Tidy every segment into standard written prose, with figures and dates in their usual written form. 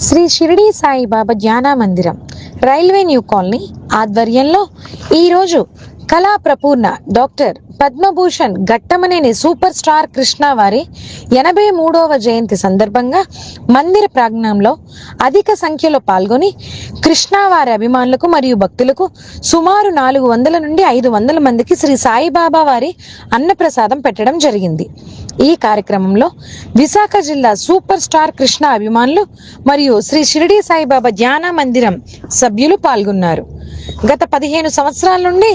శ్రీ షిరిడి సాయిబాబా జ్ఞాన మందిరం railway new colony ఆధ్వర్యంలో ఈరోజు Kala Prapoorna doctor Padma Bhushan Ghattamaneni super star Krishna వారి 83వ జయంతి సందర్భంగా మందిర ప్రాంగణంలో అధిక సంఖ్యలో పాల్గొని కృష్ణ వారి అభిమానులకు మరియు భక్తులకు సుమారు 400 నుండి 500 మందికి శ్రీ సాయిబాబా వారి అన్నప్రసాదం పెట్టడం జరిగింది. ఈ కార్యక్రమంలో విశాఖ జిల్లా సూపర్ స్టార్ కృష్ణ అభిమానులు మరియు శ్రీ షిరిడి సాయిబాబా జ్ఞాన మందిరం సభ్యులు పాల్గొన్నారు. గత 15 సంవత్సరాల నుండి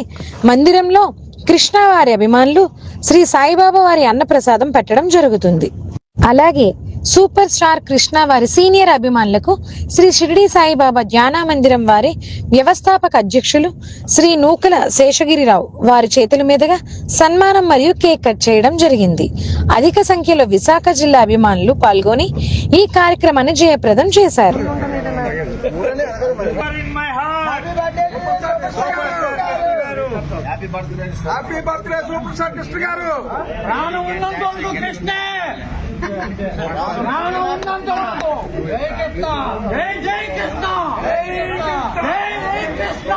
మందిరంలో కృష్ణ వారి అభిమానులు శ్రీ సాయిబాబా వారి అన్నప్రసాదం పెట్టడం జరుగుతుంది. అలాగే సూపర్ స్టార్ కృష్ణ వారి సీనియర్ అభిమానులకు శ్రీ షిరిడి సాయిబాబా జ్ఞాన మందిరం వారి వ్యవస్థాపక అధ్యక్షులు శ్రీ నూకల శేషగిరిరావు వారి చేతుల మీదుగా సన్మానం మరియు కేక్ కట్ చేయడం జరిగింది. అధిక సంఖ్యలో విశాఖ జిల్లా అభిమానులు పాల్గొని ఈ కార్యక్రమాన్ని జయప్రదం చేశారు. Happy birthday super star Krishna గారు. ప్రాణం ఉన్నంత వరకు కృష్ణే, ప్రాణం ఉన్నంత వరకు జై కృష్ణ, జై జై కృష్ణ, జై జై కృష్ణ.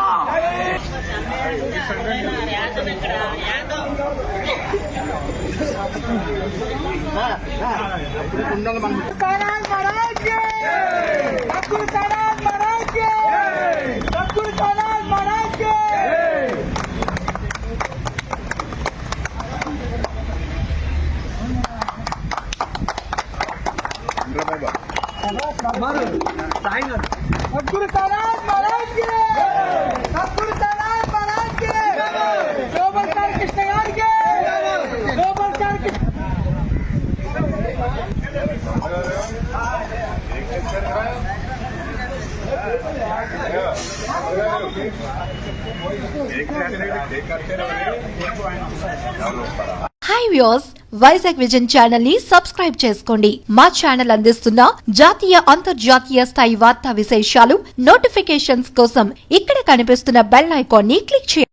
సద్గురు సాయినాథ్ మహారాజ్ కి, సద్గురు సాయినాథ్ మహారాజ్ కి, సూపర్ స్టార్ కృష్ణ గారికి, super star Krishna. Hi viewers, Vizag vision channel ని సబ్స్క్రైబ్ చేసుకోండి. మా ఛానల్ అందిస్తున్న జాతీయ అంతర్జాతీయ స్థాయి వార్తా విశేషాలు నోటిఫికేషన్స్ కోసం ఇక్కడ కనిపిస్తున్న బెల్ ఐకాన్ ని క్లిక్ చేయండి.